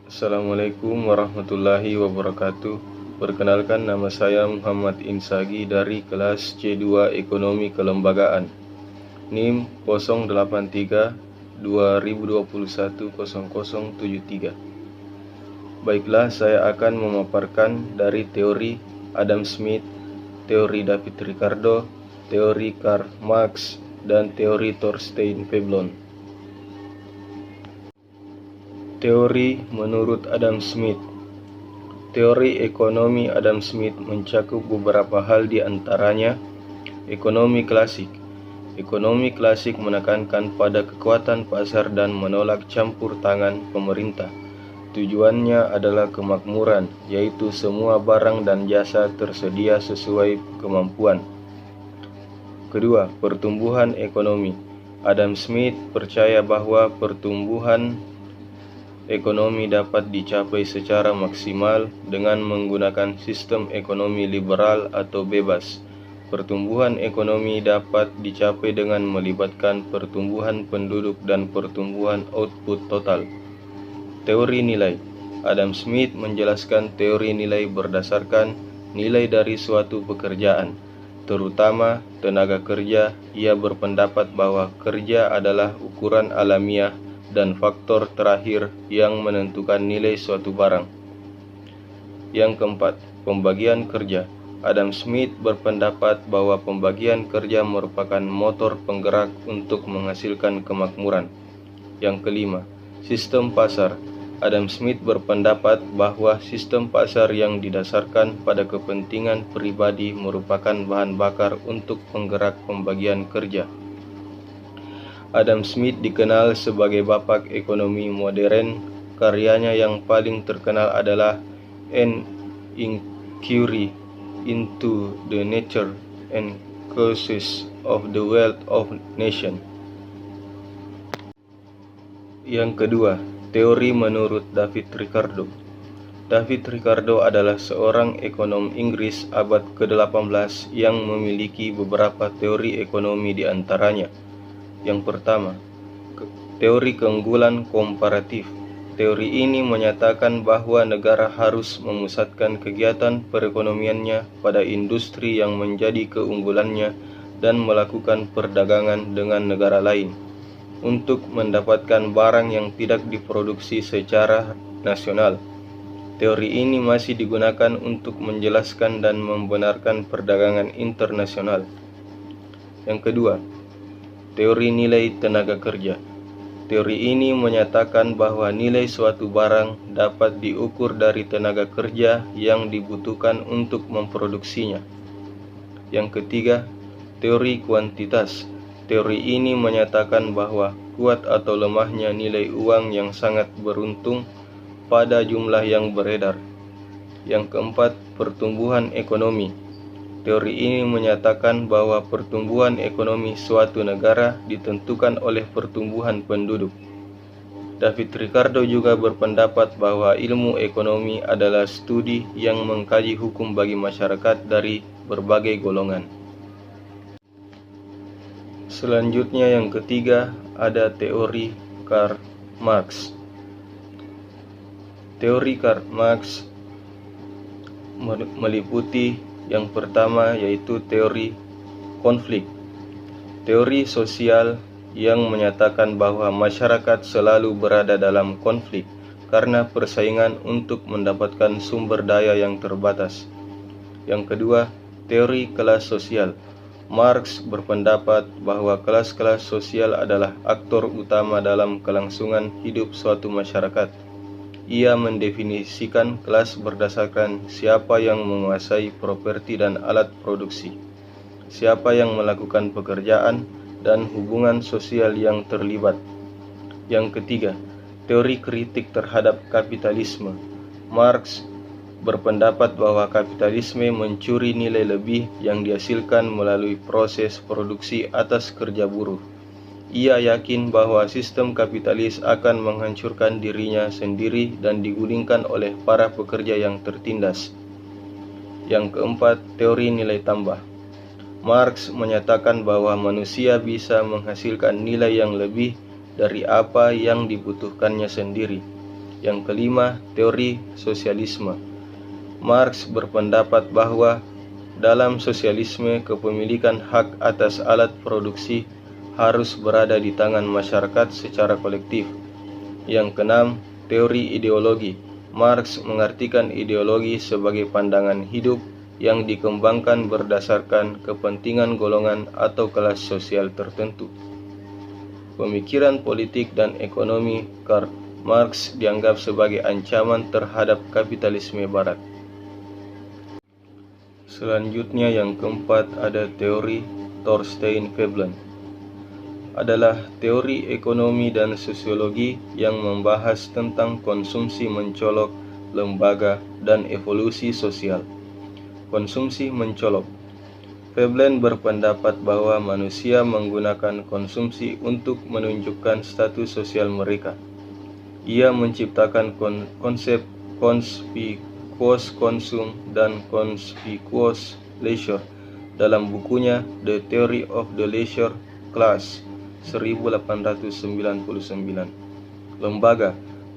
Assalamualaikum warahmatullahi wabarakatuh. Perkenalkan, nama saya Muhammad Insagi dari kelas C2 Ekonomi Kelembagaan, NIM 083 2021 0073. Baiklah, saya akan memaparkan dari teori Adam Smith, teori David Ricardo, teori Karl Marx, dan teori Thorstein Veblen. Teori menurut Adam Smith. Teori ekonomi Adam Smith mencakup beberapa hal, di antaranya ekonomi klasik. Ekonomi klasik menekankan pada kekuatan pasar dan menolak campur tangan pemerintah. Tujuannya adalah kemakmuran, yaitu semua barang dan jasa tersedia sesuai kemampuan. Kedua, pertumbuhan ekonomi. Adam Smith percaya bahwa pertumbuhan ekonomi dapat dicapai secara maksimal dengan menggunakan sistem ekonomi liberal atau bebas. Pertumbuhan ekonomi dapat dicapai dengan melibatkan pertumbuhan penduduk dan pertumbuhan output total. Teori nilai. Adam Smith menjelaskan teori nilai berdasarkan nilai dari suatu pekerjaan, terutama tenaga kerja. Ia berpendapat bahwa kerja adalah ukuran alamiah dan faktor terakhir yang menentukan nilai suatu barang. Yang keempat, pembagian kerja. Adam Smith berpendapat bahwa pembagian kerja merupakan motor penggerak untuk menghasilkan kemakmuran. Yang kelima, sistem pasar. Adam Smith berpendapat bahwa sistem pasar yang didasarkan pada kepentingan pribadi merupakan bahan bakar untuk penggerak pembagian kerja. Adam Smith dikenal sebagai bapak ekonomi modern. Karyanya yang paling terkenal adalah An Inquiry into the Nature and Causes of the Wealth of Nations. Yang kedua, teori menurut David Ricardo. David Ricardo adalah seorang ekonom Inggris abad ke-18 yang memiliki beberapa teori ekonomi, di antaranya yang pertama, teori keunggulan komparatif. Teori ini menyatakan bahwa negara harus memusatkan kegiatan perekonomiannya pada industri yang menjadi keunggulannya dan melakukan perdagangan dengan negara lain untuk mendapatkan barang yang tidak diproduksi secara nasional. Teori ini masih digunakan untuk menjelaskan dan membenarkan perdagangan internasional. Yang kedua, teori nilai tenaga kerja. Teori ini menyatakan bahwa nilai suatu barang dapat diukur dari tenaga kerja yang dibutuhkan untuk memproduksinya. Yang ketiga, teori kuantitas. Teori ini menyatakan bahwa kuat atau lemahnya nilai uang yang sangat beruntung pada jumlah yang beredar. Yang keempat, pertumbuhan ekonomi. Teori ini menyatakan bahwa pertumbuhan ekonomi suatu negara ditentukan oleh pertumbuhan penduduk. David Ricardo juga berpendapat bahwa ilmu ekonomi adalah studi yang mengkaji hukum bagi masyarakat dari berbagai golongan. Selanjutnya, yang ketiga, ada teori Karl Marx. Teori Karl Marx meliputi yang pertama, yaitu teori konflik. Teori sosial yang menyatakan bahwa masyarakat selalu berada dalam konflik karena persaingan untuk mendapatkan sumber daya yang terbatas. Yang kedua, teori kelas sosial. Marx berpendapat bahwa kelas-kelas sosial adalah aktor utama dalam kelangsungan hidup suatu masyarakat. Ia mendefinisikan kelas berdasarkan siapa yang menguasai properti dan alat produksi, siapa yang melakukan pekerjaan, dan hubungan sosial yang terlibat. Yang ketiga, teori kritik terhadap kapitalisme. Marx berpendapat bahwa kapitalisme mencuri nilai lebih yang dihasilkan melalui proses produksi atas kerja buruh. Ia yakin bahwa sistem kapitalis akan menghancurkan dirinya sendiri dan digulingkan oleh para pekerja yang tertindas. Yang keempat, teori nilai tambah. Marx menyatakan bahwa manusia bisa menghasilkan nilai yang lebih dari apa yang dibutuhkannya sendiri. Yang kelima, teori sosialisme. Marx berpendapat bahwa dalam sosialisme kepemilikan hak atas alat produksi harus berada di tangan masyarakat secara kolektif. Yang keenam, teori ideologi. Marx mengartikan ideologi sebagai pandangan hidup yang dikembangkan berdasarkan kepentingan golongan atau kelas sosial tertentu. Pemikiran politik dan ekonomi Karl Marx dianggap sebagai ancaman terhadap kapitalisme barat. Selanjutnya yang keempat ada teori Thorstein Veblen. Adalah teori ekonomi dan sosiologi yang membahas tentang konsumsi mencolok, lembaga, dan evolusi sosial. Konsumsi mencolok. Veblen berpendapat bahwa manusia menggunakan konsumsi untuk menunjukkan status sosial mereka. Ia menciptakan konsep conspicuous konsum dan conspicuous leisure dalam bukunya The Theory of the Leisure Class 1899. Lembaga.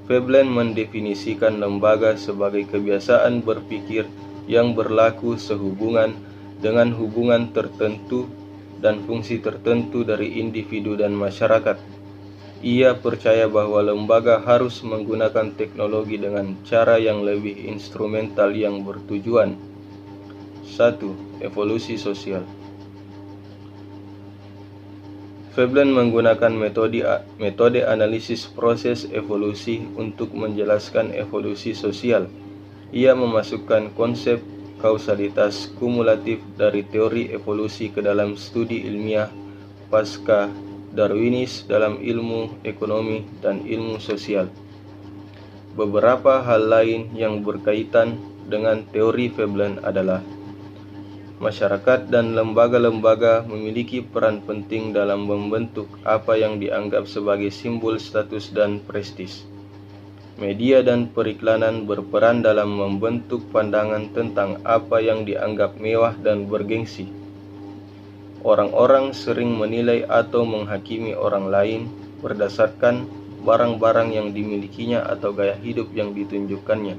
Veblen mendefinisikan lembaga sebagai kebiasaan berpikir yang berlaku sehubungan dengan hubungan tertentu dan fungsi tertentu dari individu dan masyarakat. Ia percaya bahwa lembaga harus menggunakan teknologi dengan cara yang lebih instrumental yang bertujuan. 1. Evolusi sosial. Veblen menggunakan metode analisis proses evolusi untuk menjelaskan evolusi sosial. Ia memasukkan konsep kausalitas kumulatif dari teori evolusi ke dalam studi ilmiah pasca Darwinis dalam ilmu ekonomi dan ilmu sosial. Beberapa hal lain yang berkaitan dengan teori Veblen adalah masyarakat dan lembaga-lembaga memiliki peran penting dalam membentuk apa yang dianggap sebagai simbol status dan prestis. Media dan periklanan berperan dalam membentuk pandangan tentang apa yang dianggap mewah dan bergengsi. Orang-orang sering menilai atau menghakimi orang lain berdasarkan barang-barang yang dimilikinya atau gaya hidup yang ditunjukkannya.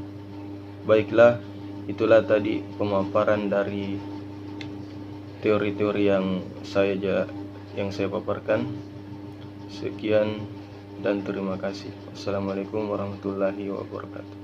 Baiklah, itulah tadi pemaparan dari teori-teori yang saya paparkan. Sekian dan terima kasih. Wassalamualaikum warahmatullahi wabarakatuh.